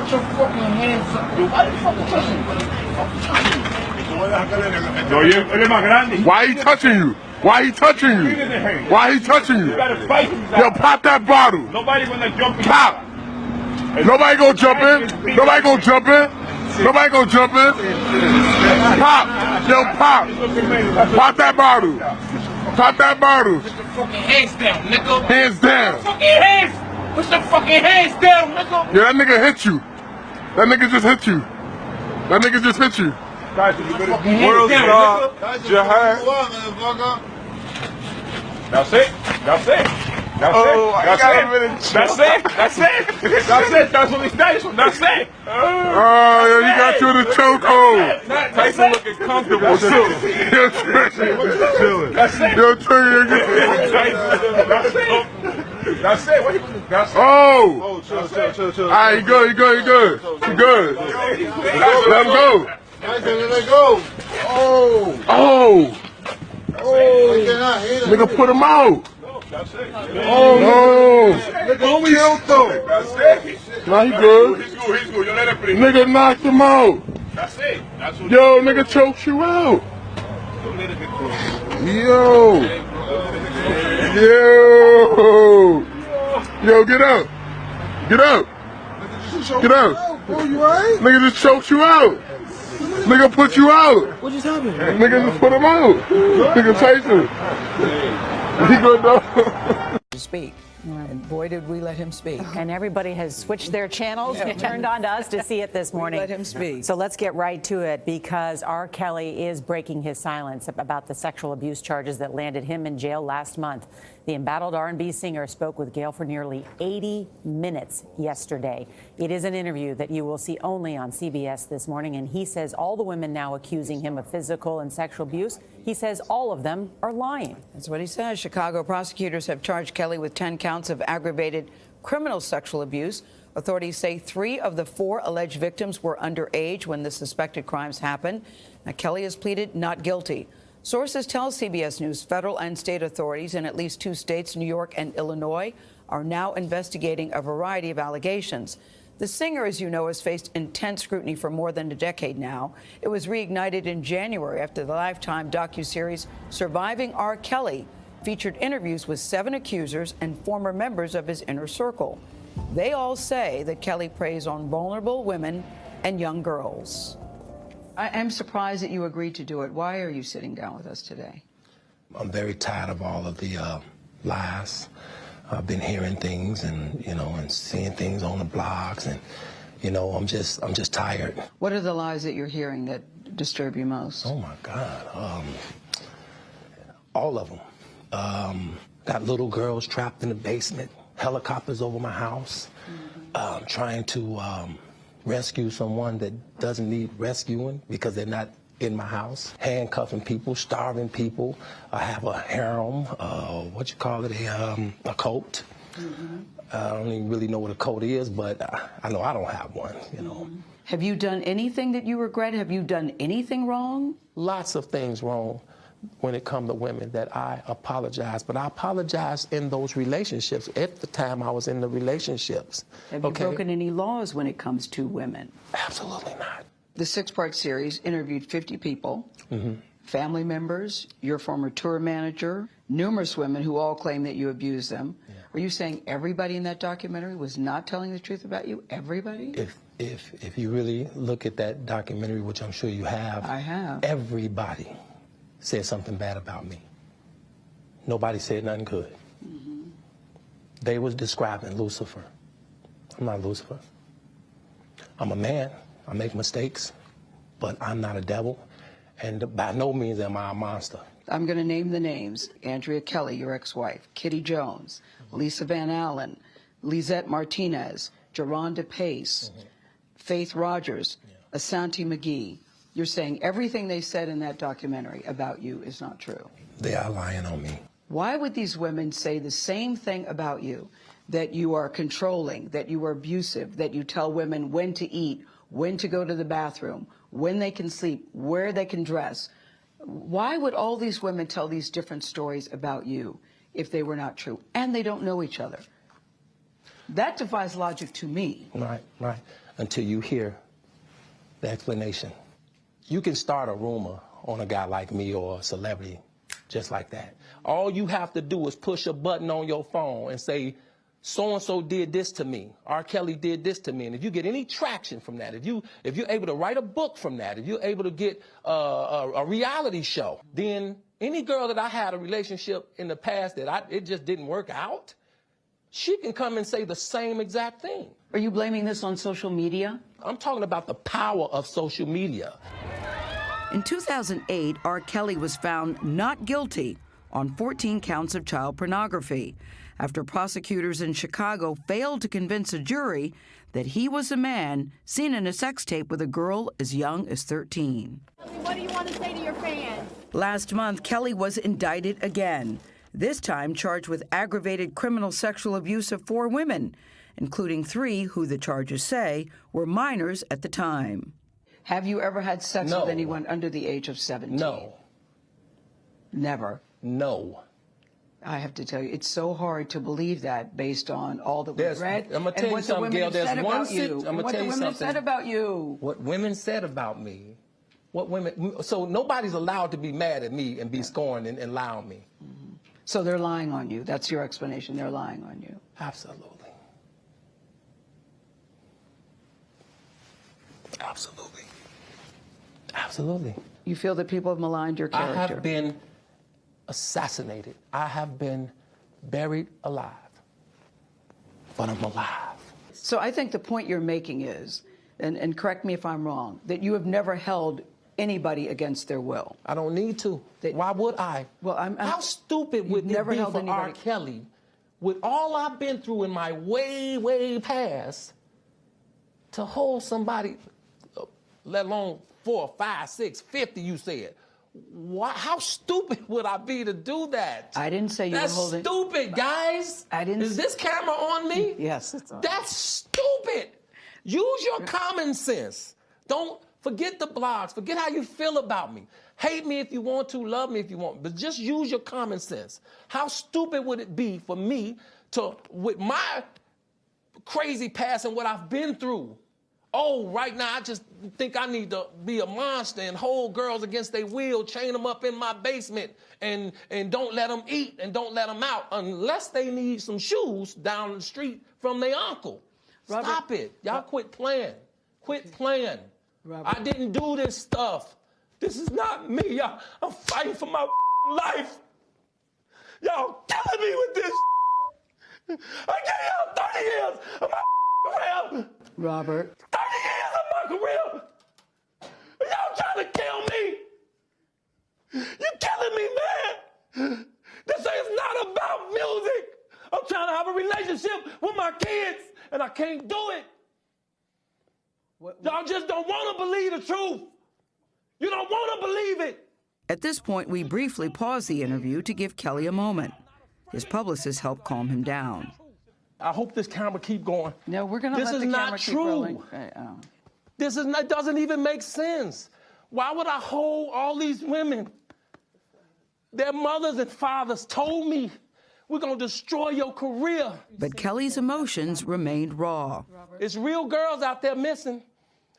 Put your fucking hands up. Why the fuck touching me? No, él es más grande. Why he touching you? Why he touching you? Why he touching you? You gotta fight him. Yo, pop that bottle. Nobody gonna jump in. Pop. Nobody gonna jump in. Nobody gonna jump in. Nobody gonna jump in. Pop. Yo, pop. Pop that bottle. Pop that bottle. Put your fucking hands down, nigga. Hands down. Fucking hands. Put your fucking hands down, nigga. Yeah, that nigga hit you. That nigga just hit you. That nigga just hit you. World star, Jihad. That's it. That's it. That's Oh, it. That's it. That's it. That's it. That's it. That's what he does. That's it. Oh, yeah, he got you in the chokehold. Tyson looking comfortable too. Yo, Trey. That's it. Yo, Trey. That's it. That's it. What you doing? That's it. Oh. Chill. All right, he good. He good. Let him go. Let it go. Oh. Nigga, put him out. That's it. Oh, no. Killed though. That's it. Nah, he good. He's good. You let him play. Nigga knocked him out. That's it. That's what Yo, nigga choked you out. Yo. Yo, get up. Get up. Get up. Oh, you alright? Nigga just choked you out. Nigga put you out. What just happened? Nigga just put him out. Nigga Tyson. He good though. Speak. And boy, did we let him speak. And everybody has switched their channels and turned on to us to see it this morning. Let him speak. So let's get right to it, because R. Kelly is breaking his silence about the sexual abuse charges that landed him in jail last month. The embattled R&B singer spoke with Gayle for nearly 80 minutes yesterday. It is an interview that you will see only on CBS this morning, and he says all the women now accusing him of physical and sexual abuse, he says all of them are lying. That's what he says. Chicago prosecutors have charged Kelly with 10 counts of aggravated criminal sexual abuse. Authorities say 3 of the 4 alleged victims were underage when the suspected crimes happened. Now, Kelly has pleaded not guilty. Sources tell CBS News federal and state authorities in at least 2 states, New York and Illinois, are now investigating a variety of allegations. The singer, as you know, has faced intense scrutiny for more than a decade now. It was reignited in January after the Lifetime docuseries Surviving R. Kelly featured interviews with 7 accusers and former members of his inner circle. They all say that Kelly preys on vulnerable women and young girls. I am surprised that you agreed to do it. Why are you sitting down with us today? I'm very tired of all of the lies. I've been hearing things and, and seeing things on the blogs and, I'm just tired. What are the lies that you're hearing that disturb you most? Oh my God. All of them. Got little girls trapped in the basement, helicopters over my house, trying to rescue someone that doesn't need rescuing because they're not in my house, handcuffing people, starving people. I have a harem, a cult. I don't even really know what a cult is, but I know I don't have one, Have you done anything that you regret? Have you done anything wrong? Lots of things wrong when it comes to women that I apologize, but I apologize in those relationships. At the time I was in the relationships. Have you broken any laws when it comes to women? Absolutely not. The 6-part series interviewed 50 people, family members, your former tour manager, numerous women who all claim that you abused them. Yeah. Are you saying everybody in that documentary was not telling the truth about you? Everybody? If you really look at that documentary, which I'm sure you have, I have. Everybody said something bad about me. Nobody said nothing good. They was describing Lucifer. I'm not Lucifer. I'm a man. I make mistakes, but I'm not a devil, and by no means am I a monster. I'm going to name the names. Andrea Kelly, your ex-wife, Kitty Jones, Lisa Van Allen, Lisette Martinez, Geronda Pace, Faith Rogers, Asante McGee. You're saying everything they said in that documentary about you is not true. They are lying on me. Why would these women say the same thing about you, that you are controlling, that you are abusive, that you tell women when to eat, when to go to the bathroom, when they can sleep, where they can dress? Why would all these women tell these different stories about you if they were not true? And they don't know each other. That defies logic to me. Right. until you hear the explanation. You can start a rumor on a guy like me or a celebrity just like that. All you have to do is push a button on your phone and say, so-and-so did this to me. R. Kelly did this to me. And if you get any traction from that, if you're able to write a book from that, if you're able to get a reality show, then any girl that I had a relationship in the past that it just didn't work out, she can come and say the same exact thing. Are you blaming this on social media? I'm talking about the power of social media. In 2008, R. Kelly was found not guilty on 14 counts of child pornography after prosecutors in Chicago failed to convince a jury that he was a man seen in a sex tape with a girl as young as 13. What do you want to say to your fans? Last month, Kelly was indicted again, this time charged with aggravated criminal sexual abuse of 4 women, including 3 who the charges say were minors at the time. Have you ever had sex No. with anyone under the age of 17? No. Never. No. I have to tell you, it's so hard to believe that based on all that we've read I'm gonna tell and you what the something, women Gail. have There's said one about you. I'm gonna What tell the you women have something. said about you. What women said about me, what women, so nobody's allowed to be mad at me and be scorned and lie on me. So they're lying on you. That's your explanation. They're lying on you. Absolutely. Absolutely. Absolutely. You feel that people have maligned your character. I have been assassinated. I have been buried alive. But I'm alive. So I think the point you're making is, and correct me if I'm wrong, that you have never held anybody against their will. I don't need to. Why would I? Well, How stupid would never it be held for R. anybody- Kelly, with all I've been through in my way, way past, to hold somebody, let alone 4, 5, 6, 50, you said. Why, how stupid would I be to do that? I didn't say you That's were holding... stupid, guys. I didn't... Is this camera on me? Yes, it's on. That's stupid. Use your common sense. Don't forget the blogs. Forget how you feel about me. Hate me if you want to, love me if you want, but just use your common sense. How stupid would it be for me to, with my crazy past and what I've been through, right now I just think I need to be a monster and hold girls against their will, chain them up in my basement, and don't let them eat and don't let them out unless they need some shoes down the street from their uncle. Robert, Stop it. Y'all quit playing. Quit playing. Robert. I didn't do this stuff. This is not me, y'all. I'm fighting for my life. Y'all killing me with this. I gave y'all 30 years of my career. Robert. 30 years of my career. Y'all trying to kill me. You killing me, man. This is not about music. I'm trying to have a relationship with my kids, and I can't do it. Y'all just don't want to believe the truth. You don't want to believe it. At this point, we briefly paused the interview to give Kelly a moment. His publicist helped calm him down. I hope this camera keep going. No, we're going to let the camera keep rolling. This is not, doesn't even make sense. Why would I hold all these women? Their mothers and fathers told me, we're going to destroy your career. But Kelly's emotions remained raw. It's real girls out there missing.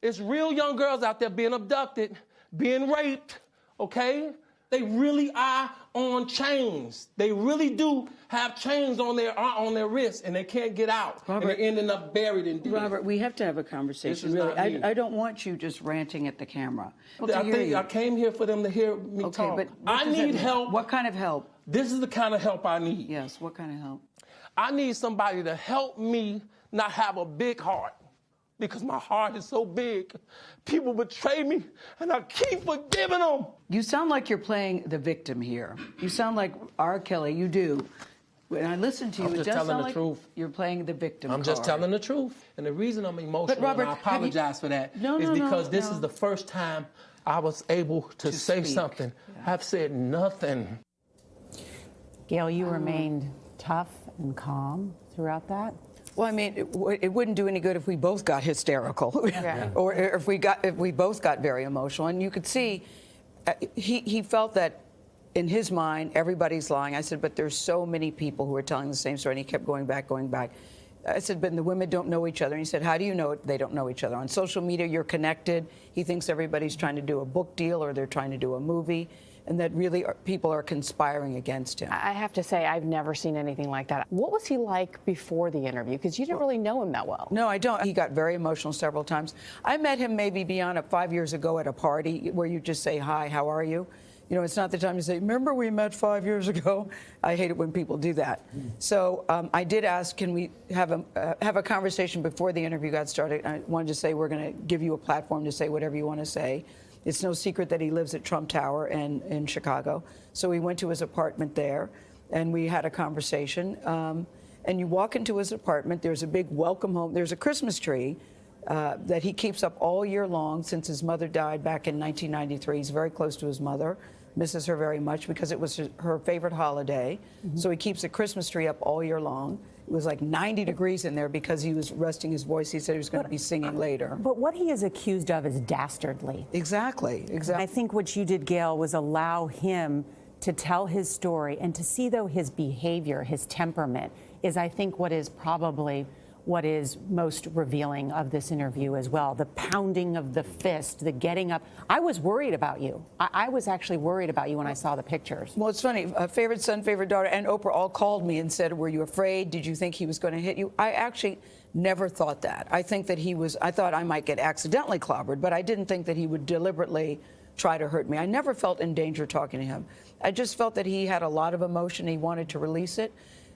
It's real young girls out there being abducted, being raped, okay? They really are on chains. They really do have chains on their wrists, and they can't get out. Robert, and they're ending up buried in deep. Robert, we have to have a conversation. This is really. not me. I don't want you just ranting at the camera. I came here for them to hear me talk. But I need help. What kind of help? This is the kind of help I need. Yes, what kind of help? I need somebody to help me not have a big heart, because my heart is so big. People betray me, and I keep forgiving them. You sound like you're playing the victim here. You sound like R. Kelly. You do. When I listen to you, I'm it just does telling sound the like truth. You're playing the victim I'm just card. telling the truth. And the reason I'm emotional, Robert, and I apologize for that, No, is no, because this no. is the first time I was able to say speak. something. Yeah. I've said nothing. Gail, you remained tough and calm throughout that. Well, I mean, it wouldn't do any good if we both got hysterical, or if we both got very emotional. And you could see, he felt that in his mind everybody's lying. I said, but there's so many people who are telling the same story, and he kept going back. I said, but the women don't know each other. And he said, how do you know they don't know each other? On social media, you're connected. He thinks everybody's trying to do a book deal or they're trying to do a movie, and that really people are conspiring against him. I have to say, I've never seen anything like that. What was he like before the interview? Because you didn't really know him that well. No, I don't. He got very emotional several times. I met him maybe beyond 5 years ago at a party where you just say, hi, how are you? You know, it's not the time to say, remember we met 5 years ago? I hate it when people do that. So I did ask, can we have a conversation before the interview got started? I wanted to say, we're going to give you a platform to say whatever you want to say. It's no secret that he lives at Trump Tower in Chicago. So we went to his apartment there, and we had a conversation. And you walk into his apartment, there's a big welcome home. There's a Christmas tree that he keeps up all year long since his mother died back in 1993. He's very close to his mother, misses her very much because it was her favorite holiday. So he keeps a Christmas tree up all year long. It was like 90 degrees in there because he was resting his voice. He said he was going to be singing later. But what he is accused of is dastardly. Exactly. I think what you did, Gail, was allow him to tell his story and to see, though, his behavior, his temperament, is, I think, what is probably what is most revealing of this interview as well. The pounding of the fist, the getting up. I was worried about you. I was actually worried about you when I saw the pictures. Well, it's funny. Favorite son, favorite daughter, and Oprah all called me and said, were you afraid? Did you think he was going to hit you? I actually never thought that. I think that I thought I might get accidentally clobbered, but I didn't think that he would deliberately try to hurt me. I never felt in danger talking to him. I just felt that he had a lot of emotion. He wanted to release it.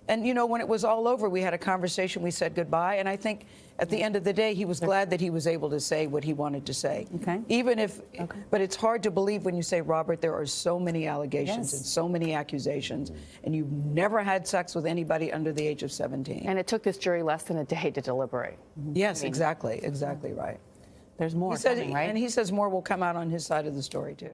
And, you know, when it was all over, we had a conversation, we said goodbye, and I think at the end of the day, he was glad that he was able to say what he wanted to say. Okay. Even if, but it's hard to believe when you say, Robert, there are so many allegations and so many accusations, and you've never had sex with anybody under the age of 17. And it took this jury less than a day to deliberate. Yes, exactly right. There's more He said, coming, right? and he says more will come out on his side of the story, too.